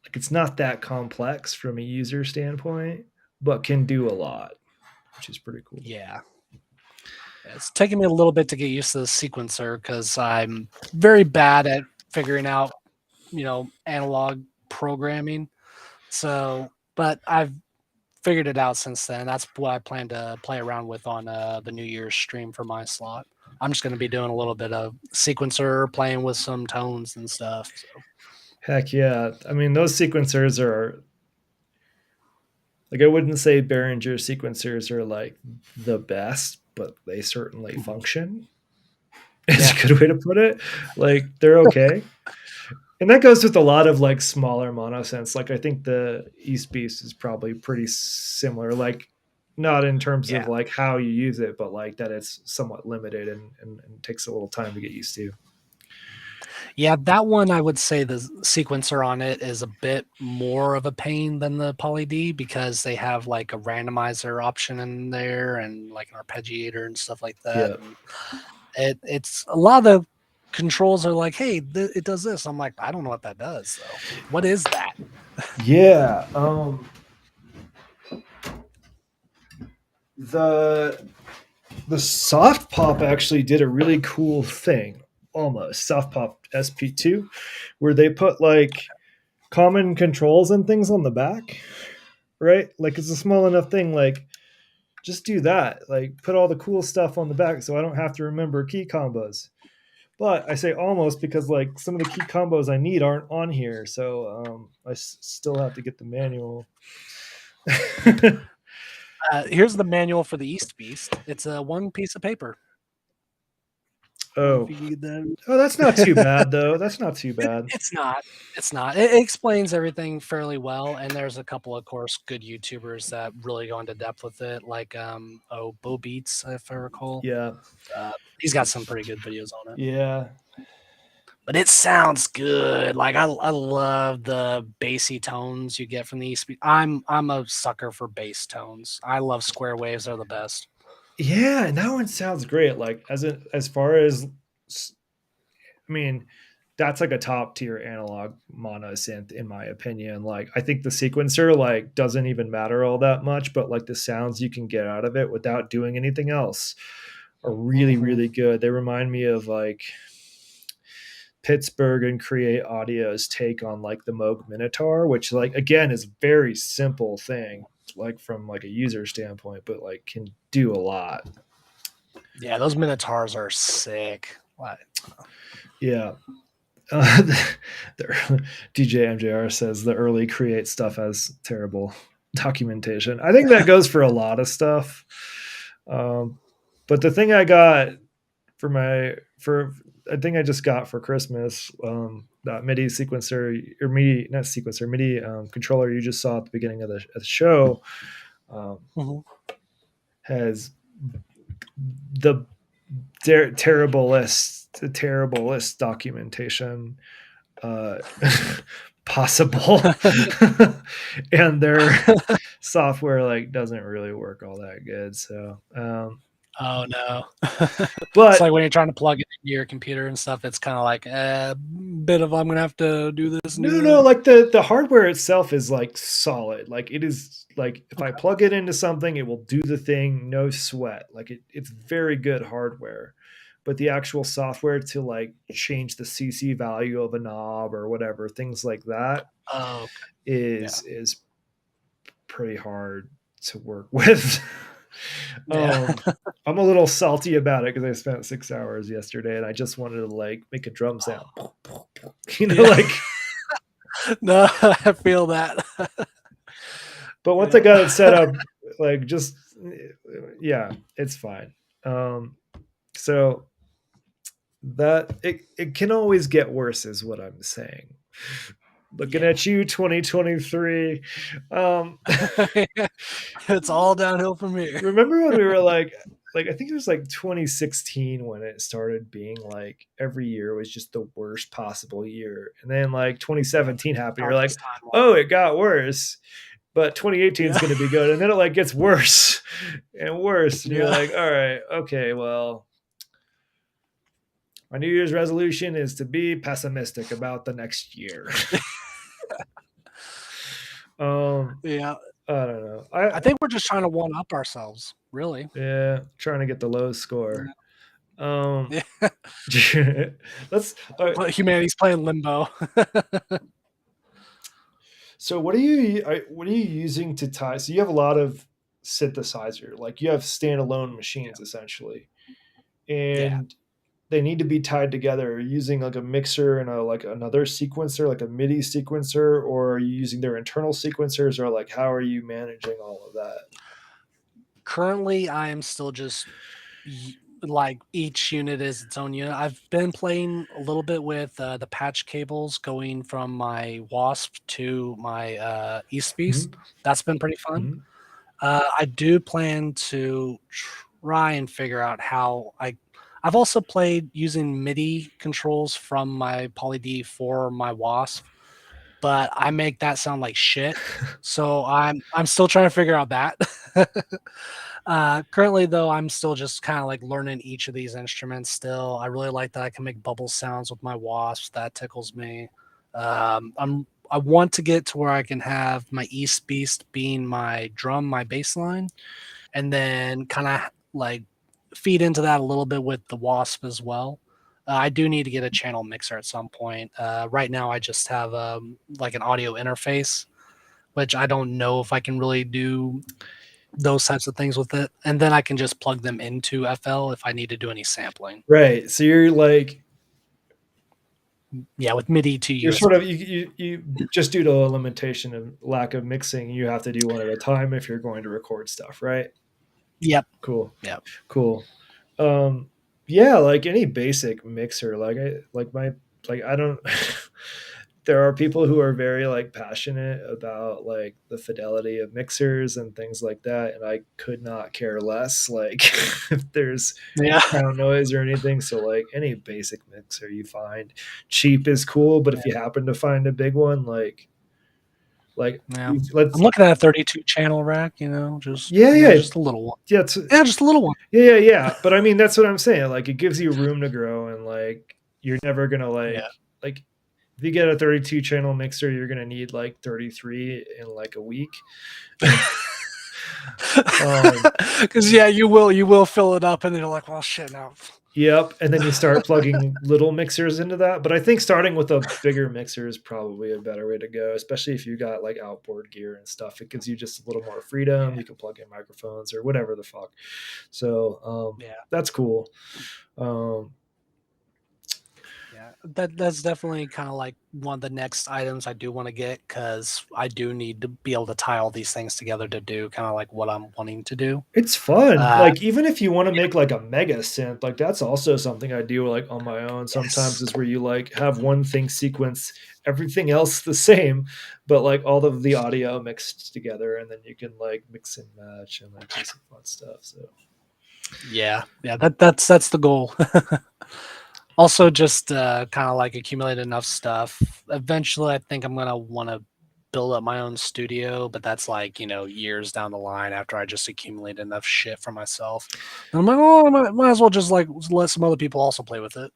like it's not that complex from a user standpoint, but can do a lot, which is pretty cool. Yeah. It's taken me a little bit to get used to the sequencer because I'm very bad at figuring out, analog programming. So, but I've figured it out since then. That's what I plan to play around with on the New Year's stream for my slot. I'm just going to be doing a little bit of sequencer, playing with some tones and stuff. So. Heck yeah. I mean, those sequencers are like, I wouldn't say Behringer sequencers are like the best, but they certainly function. It's Yeah. a good way to put it. Like they're okay. And that goes with a lot of like smaller monosynths. Like I think the East Beast is probably pretty similar. Like not in terms Yeah. of like how you use it, but like that it's somewhat limited and takes a little time to get used to. Yeah, that one I would say the sequencer on it is a bit more of a pain than the Poly D because they have like a randomizer option in there and like an arpeggiator and stuff like that. Yeah. And it's a lot of the controls are like, hey, it does this. I'm like, I don't know what that does. So what is that? Yeah. The the soft pop actually did a really cool thing, almost soft pop SP2, where they put like common controls and things on the back, right? Like it's a small enough thing, like just do that, like put all the cool stuff on the back so I don't have to remember key combos. But I say almost because like some of the key combos I need aren't on here, so still have to get the manual. Here's the manual for the East Beast. It's a one piece of paper. Oh, If you get oh, that's not too bad though. That's not too It, bad. it's not. It's not. It explains everything fairly well, and there's a couple of course good YouTubers that really go into depth with it, like Bo Beats, if I recall. Yeah, He's got some pretty good videos on it. yeah, But it sounds good. Like I love the bassy tones you get from the East. I'm a sucker for bass tones. I love square waves; they're the best. yeah. And that one sounds great. Like as far as, I mean, that's like a top tier analog mono synth in my opinion. Like I think the sequencer like doesn't even matter all that much, but like the sounds you can get out of it without doing anything else are really Hmm. really good. They remind me of like Pittsburgh and Create Audio's take on like the Moog Minotaur, which like again is a very simple thing, like from like a user standpoint, but like can do a lot. Yeah, those Minotaurs are sick. What? Yeah. The DJ MJR says the early Create stuff has terrible documentation. I think that goes for a lot of stuff. Um, but the thing I got for I think I just got for Christmas, that MIDI sequencer or MIDI not sequencer MIDI controller you just saw at the beginning of the show, um, Mhm. has the terriblest documentation uh, possible, and their software like doesn't really work all that good. So, Oh no. It's but like when you're trying to plug it into your computer and stuff, it's kind of like a bit of I'm gonna have to do this and no, do no, that. like the hardware itself is like solid. Like it is like if I Okay. plug it into something, it will do the thing, no sweat. Like it's very good hardware. But the actual software to like change the CC value of a knob or whatever, things like that Oh, yeah. is pretty hard to work with. Yeah. um, I'm a little salty about it because I spent 6 hours yesterday and I just wanted to like make a drum sound, Yeah. like. No, I feel that. But once I Yeah. got it set up, like just yeah, it's fine. Um, so that it can always get worse, is what I'm saying. Looking Yeah. at you, 2023. It's all downhill from here. Remember when we were like I think it was like 2016 when it started being like every year was just the worst possible year, and then like Yeah, it's 2017 like the happened. You're like, darkest timeline. oh, it got worse, but 2018 is Yeah. going to be good, and then it like gets worse and worse, and you're Yeah. like, all right, okay, well, my New Year's resolution is to be pessimistic about the next year. um, Yeah. I don't know. I think we're just trying to one up ourselves, really. Yeah, trying to get the low score. Um, Yeah. let's. But humanity's playing limbo. So what are you using to tie? So you have a lot of synthesizer, like you have standalone Yeah. machines essentially, Yeah. and they need to be tied together. Are you using like a mixer and a like another sequencer, like a MIDI sequencer, or are you using their internal sequencers, or like how are you managing all of that? Currently, I am still just like each unit is its own unit. I've been playing a little bit with the patch cables going from my Wasp to my East Beast. Mm-hmm. That's been pretty fun. Mm-hmm. I do plan to try and figure out how I. I've also played using MIDI controls from my Poly D for my Wasp, but I make that sound like shit. So I'm still trying to figure out that. Currently, though, I'm still just kind of like learning each of these instruments. Still, I really like that I can make bubble sounds with my Wasps. That tickles me. I want to get to where I can have my East Beast being my drum, my bass line, and then kind of like feed into that a little bit with the Wasp as well. I do need to get a channel mixer at some point. Right now, I just have like an audio interface, which I don't know if I can really do those types of things with it. And then I can just plug them into FL if I need to do any sampling. Right. So you're like Yeah, with MIDI to you're sort of USB. you just due to a limitation of lack of mixing, you have to do one at a time if you're going to record stuff, right? Yep. Cool. Yep. Cool. Um, yeah, like any basic mixer, like I like my like I don't. There are people who are very like passionate about like the fidelity of mixers and things like that, and I could not care less. Like if there's Yeah. background noise or anything, so like any basic mixer you find cheap is cool, but if you happen to find a big one, like Yeah. I'm let's looking at a 32 channel rack, just yeah yeah just a little one. yeah Yeah, just a little one. yeah. But I mean, that's what I'm saying. Like, it gives you room to grow, and like, you're never gonna Yeah. like if you get a 32 channel mixer, you're gonna need like 33 in like a week. Um, Because yeah, you will fill it up, and then you're like, well, shit now. Yep, and then you start plugging little mixers into that, but I think starting with a bigger mixer is probably a better way to go, especially if you got like outboard gear and stuff. It gives you just a little more freedom. You can plug in microphones or whatever the fuck. So Yeah, that's cool. Um, yeah. That's definitely kind of like one of the next items I do want to get because I do need to be able to tie all these things together to do kind of like what I'm wanting to do. it's fun. Uh, Like even if you want to make like a mega synth, like that's also something I do like on my own. Sometimes yes, is where you like have one thing sequence, everything else the same, but like all of the audio mixed together, and then you can like mix and match and like do some fun stuff. So yeah, yeah. That's the goal. Also, just kind of like accumulate enough stuff. Eventually, I think I'm gonna want to build up my own studio, but that's like years down the line after I just accumulate enough shit for myself. And I'm like, oh, I might as well just like let some other people also play with it.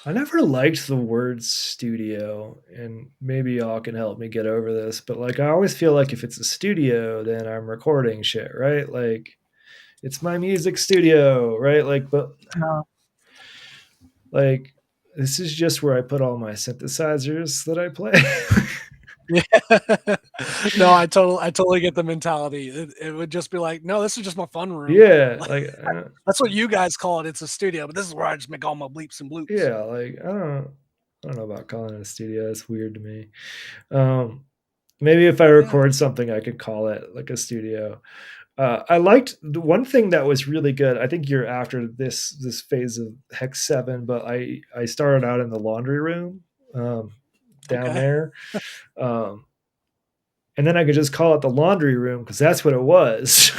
I never liked the word studio, and maybe y'all can help me get over this, but like I always feel like if it's a studio, then I'm recording shit, right? Like it's my music studio, right? Like, but No. like this is just where I put all my synthesizers that I play. Yeah. No, I totally get the mentality. It would just be like, no, this is just my fun room. Yeah, like That's what you guys call it. It's a studio, but this is where I just make all my bleeps and bloops. yeah, like I don't know about calling it a studio. It's weird to me. Maybe if I Yeah. record something, I could call it like a studio. I liked the one thing that was really good. I think you're after this phase of Hex 7, but I started out in the laundry room um, down Okay. there, um, and then I could just call it the laundry room because that's what it was.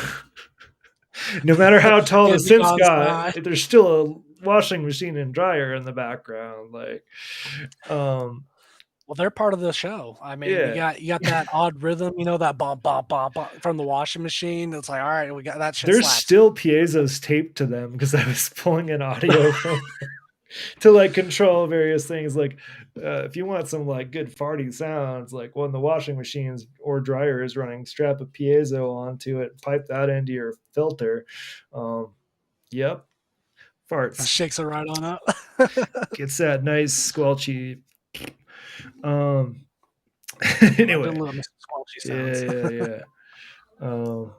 No matter how tall the Yeah, synths because got, there's still a washing machine and dryer in the background. Like, um, well, they're part of the show. I mean, you yeah, got you got that odd rhythm, that bum bum bum bum from the washing machine. It's like, all right, we got that shit there's slaps. still piezos taped to them because I was pulling in audio from to like control various things. Like, if you want some like good farty sounds, like when the washing machines or dryer is running, strap a piezo onto it, pipe that into your filter. Um, yep, farts Shakes it right on up. gets that nice squelchy. Um, Ooh, I do anyway, love Mr. Squelchy yeah, sounds. yeah, yeah. Um,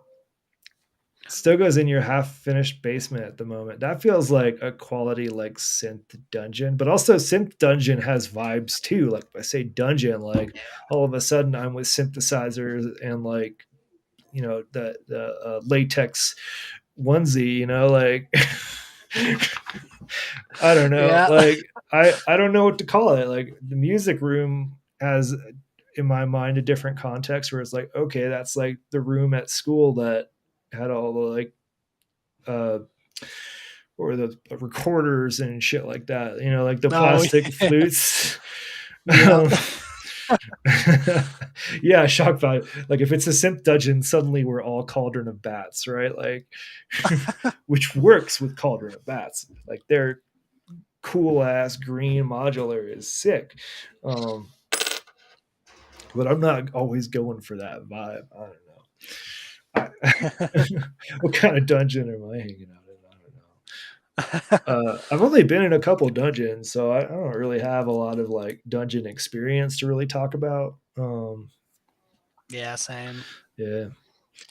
still goes in your half finished basement at the moment. That feels like a quality like synth dungeon, but also synth dungeon has vibes too. Like if I say dungeon, like all of a sudden I'm with synthesizers and like the latex onesie, like I don't know, Yeah. like I don't know what to call it. Like the music room has in my mind a different context where it's like okay, that's like the room at school that had all the like uh or the recorders and shit like that, like the Oh, plastic flutes. yeah. um, yeah, shock value. Like if it's a synth dungeon, suddenly we're all Cauldron of Bats, right? Like, which works with Cauldron of Bats. Like their cool ass green modular is sick. Um, but I'm not always going for that vibe. I don't know. What kind of dungeon am I hanging out in? I don't know. I've only been in a couple dungeons, so I don't really have a lot of like dungeon experience to really talk about. Yeah, same. Yeah,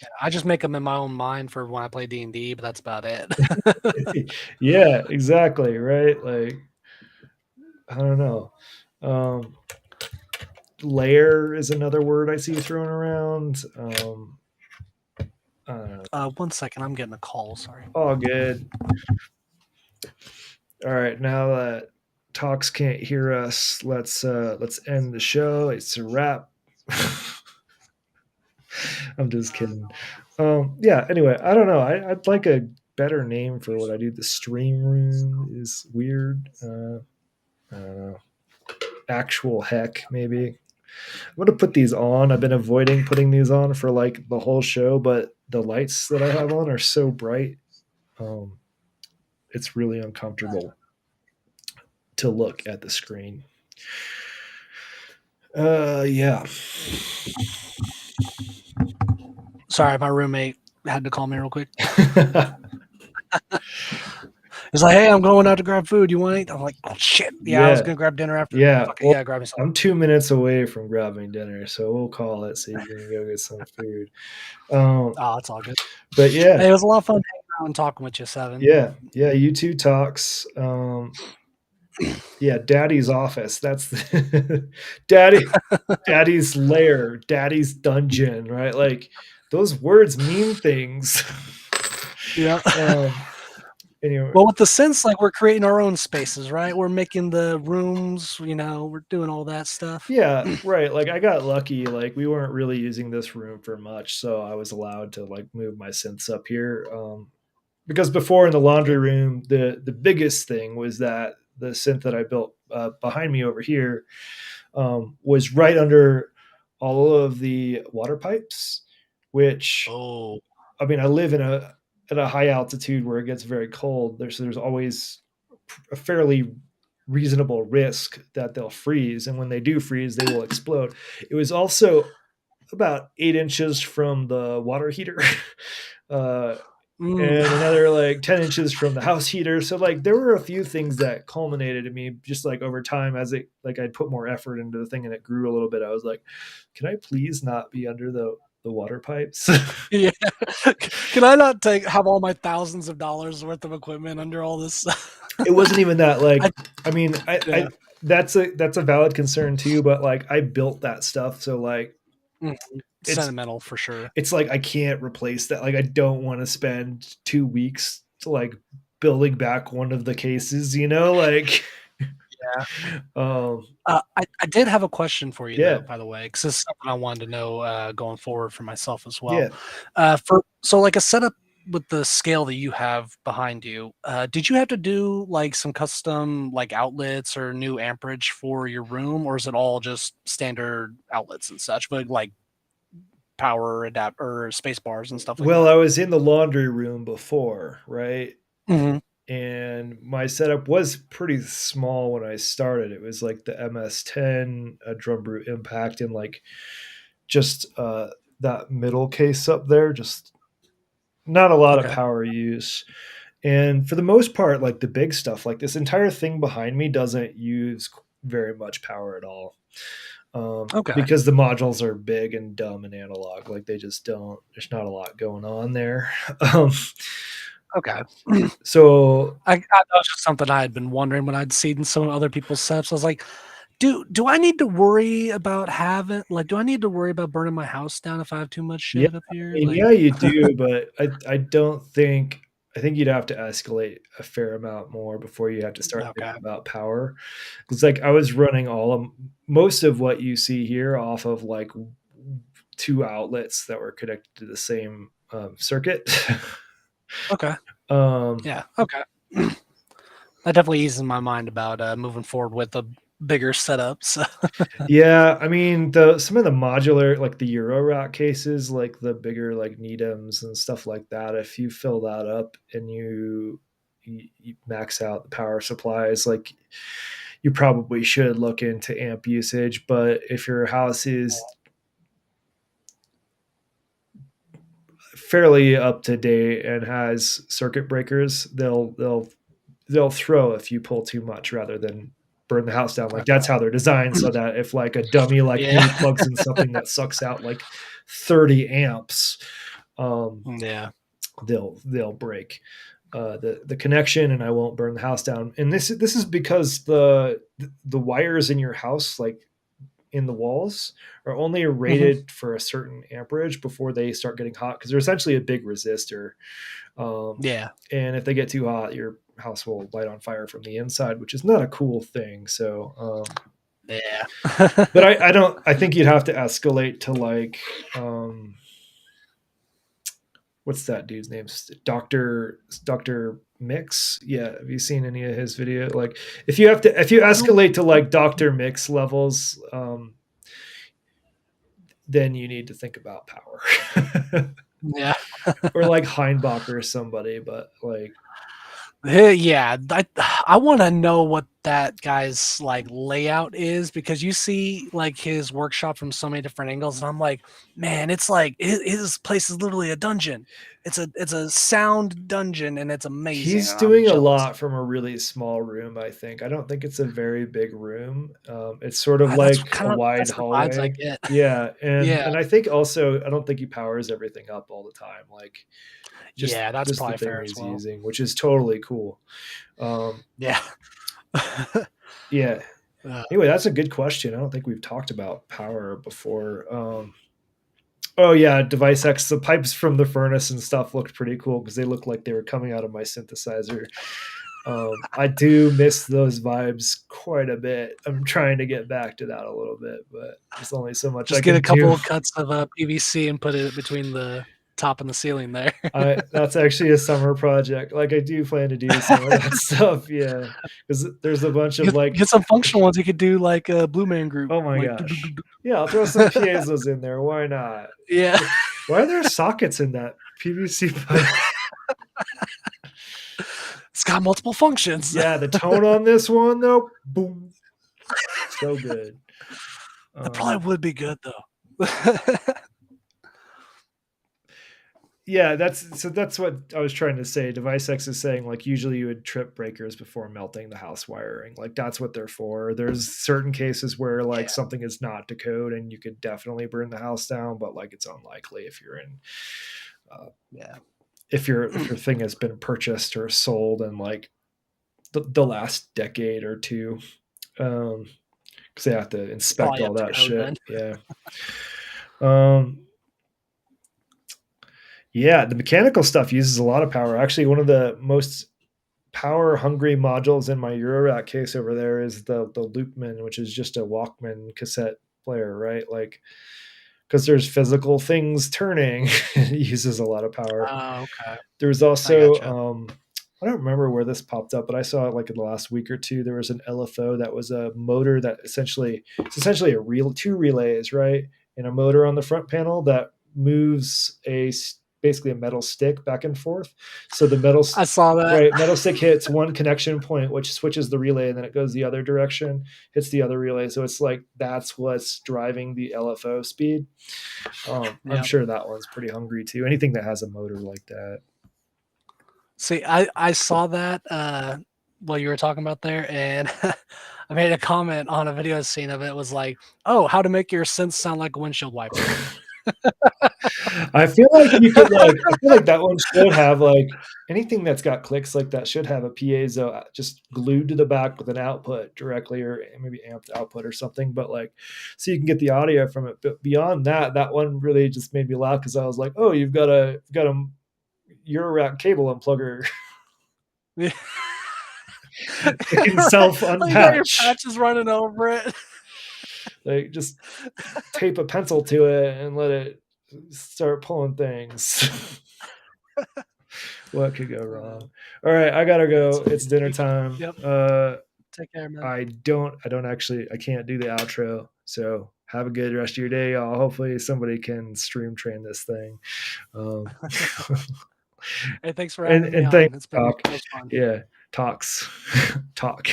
Yeah, I just make them in my own mind for when I play D&D, but that's about it. yeah, exactly, right? Like I don't know. Um, layer is another word I see thrown around. I don't know. One second, I'm getting a call. Sorry. All good. All right, now that Talks can't hear us, let's end the show. It's a wrap. I'm just kidding. Yeah. Anyway, I don't know. I'd like a better name for what I do. The stream room is weird. I don't know. Actual heck, maybe. I'm gonna put these on. I've been avoiding putting these on for like the whole show, but the lights that I have on are so bright. Um, it's really uncomfortable to look at the screen. Yeah. Sorry, my roommate had to call me real quick. He's like, "Hey, I'm going out to grab food. You want to eat?" I'm like, "Oh shit, yeah, I was Yeah. gonna grab dinner after. Yeah. Fuck it, Well, yeah, grab me something." I'm 2 minutes away from grabbing dinner, so we'll call it so you can go get some food. Um, Oh, it's all good. but yeah, Hey, it was a lot of fun hanging out and talking with you, Seven. yeah, yeah. You two talks. Yeah, Daddy's office. That's the Daddy, Daddy's lair, Daddy's dungeon, right? Like those words mean things. Yeah. um, anyway, Well, with the sense, like we're creating our own spaces, right? We're making the rooms. We're doing all that stuff. yeah, right. Like I got lucky. Like we weren't really using this room for much, so I was allowed to like move my synths up here. Because before in the laundry room, the biggest thing was that the synth that I built behind me over here was right under all of the water pipes, which Oh, I mean, I live in a at a high altitude where it gets very cold. There's always a fairly reasonable risk that they'll freeze, and when they do freeze, they will explode. It was also about 8 inches from the water heater. uh, mm. and another like 10 inches from the house heater. So like there were a few things that culminated in me just like over time as it like I'd put more effort into the thing and it grew a little bit. I was like, can I please not be under the water pipes? Yeah. Can I not have all my thousands of dollars worth of equipment under all this? It wasn't even that like I, I mean yeah. I that's a valid concern too, but like I built that stuff. So like Mhm. it's Sentimental for sure. it's like I can't replace that. Like I don't want to spend 2 weeks to like building back one of the cases, like Yeah. um I did have a question for you though, yeah, by the way, because this is something I wanted to know going forward for myself as well. yeah. For so like a setup with the scale that you have behind you, did you have to do like some custom like outlets or new amperage for your room, or is it all just standard outlets and such, but like power adapt or space bars and stuff like Well, that? I was in the laundry room before, right? Hmm. And my setup was pretty small when I started. It was like the MS-10, a drum brute impact, and like just that middle case up there, just not a lot of Okay. power use. And for the most part, like the big stuff, like this entire thing behind me doesn't use very much power at all. Okay. Because the modules are big and dumb and analog. Like they just don't. There's not a lot going on there. Um, Okay. so That was just something I had been wondering when I'd seen some other people's setups. I was like, do I need to worry about do I need to worry about burning my house down if I have too much yeah, shit up I here? mean, Like, yeah, you do, but I don't think I think you'd have to escalate a fair amount more before you have to start okay. thinking about power. It's like I was running all of most of what you see here off of like two outlets that were connected to the same circuit. Okay. um, Yeah. Okay. That definitely eases my mind about moving forward with a bigger setup. So, Yeah, I mean the some of the modular like the Euro rack cases, like the bigger like Needhams and stuff like that. If you fill that up and you max out the power supplies, like you probably should look into amp usage. But if your house is fairly up to date and has circuit breakers, they'll throw if you pull too much rather than burn the house down. Like that's okay. how they're designed, so that if like a dummy like Yeah. me plugs in something that sucks out like 30 amps, um, Yeah. they'll break the connection, and I won't burn the house down. And this is because the wires in your house, like in the walls, are only Hmm. rated for a certain amperage before they start getting hot because they're essentially a big resistor. um, Yeah. and if they get too hot, your house will light on fire from the inside, which is not a cool thing. So, Yeah. but I don't. I think you'd have to escalate to like, what's that dude's name? Doctor Mix. Yeah, have you seen any of his video? Like, if you I don't. escalate to like Doctor Mix levels, then you need to think about power. Yeah. Or like Heinbach or somebody, but like Yeah. I want to know what that guy's like layout is, because you see like his workshop from so many different angles, and I'm like, man, it's like his place is literally a dungeon. It's a sound dungeon, and it's amazing, He's and I'm doing a jealous. lot from a really small room, I think. I don't think it's a very big room. It's sort of That's like a wide that's the vibes I hallway. get. Yeah, and Yeah, and I think also I don't think he powers everything up all the time. Like just yeah, that's just the probably thing fair as he's well. using, which is totally cool. Um, Yeah. yeah. uh, Anyway, that's a good question. I don't think we've talked about power before. Oh yeah, Device X. The pipes from the furnace and stuff looked pretty cool because they looked like they were coming out of my synthesizer. I do miss those vibes quite a bit. I'm trying to get back to that a little bit, but there's only so much I just get can a do. couple of cuts of PVC and put it between the top and the ceiling there. I That's actually a summer project. Like I do plan to do some of that stuff. Yeah, because there's a bunch of like, Get some functional ones. You could do like a Blue Man Group, oh my like gosh, yeah, I'll throw some piezos in there. Why not? yeah. Why are there sockets in that PVC pipe? It's got multiple functions. Yeah, the tone on this one though, boom, so good. That Um, probably would be good though. yeah, that's what I was trying to say. Device X is saying like usually you would trip breakers before melting the house wiring. Like that's what they're for. There's certain cases where like Yeah, something is not to code and you could definitely burn the house down, but like it's unlikely if you're in uh, yeah. if your thing has been purchased or sold in like the last decade or two. Because they have to inspect Probably all up to that code then. shit. Yeah. Um, yeah, the mechanical stuff uses a lot of power. Actually, one of the most power hungry modules in my Eurorack case over there is the Loopman, which is just a Walkman cassette player, right? Like, because there's physical things turning, it uses a lot of power. Oh, okay. There was I also, gotcha. I don't remember where this popped up, but I saw it like in the last week or two. There was an LFO that was a motor that it's essentially a two relays, right? And a motor on the front panel that moves basically a metal stick back and forth. So the I saw that. metal stick hits one connection point, which switches the relay, and then it goes the other direction, hits the other relay. So it's like that's what's driving the LFO speed. I'm Yeah. sure that one's pretty hungry too. Anything that has a motor like that. See, I saw that what you were talking about there, and I made a comment on a video scene of it. It was like, "Oh, how to make your synth sound like a windshield wiper." I feel like you could like I feel like that one should have like anything that's got clicks like that should have a piezo just glued to the back with an output directly or maybe amped output or something, but like so you can get the audio from it. But beyond that, that one really just made me laugh because I was like, oh, you've got a Eurorack cable unplugger. Yeah. It can self Oh, you got your unpatch. patches running over it. Like just tape a pencil to it and let it start pulling things. What could go wrong? All right, I gotta go. It's dinner Speak. time. Yep. Take care, man. I can't do the outro. So have a good rest of your day, y'all. Hopefully somebody can stream train this thing. Um, Hey, thanks for having me and on. thanks, It talk. was fun. Yeah, talks, talk.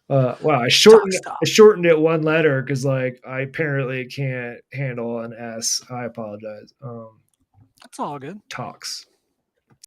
Wow, Talk stop. I shortened it one letter because like I apparently can't handle an S. I apologize. That's all good. Talks.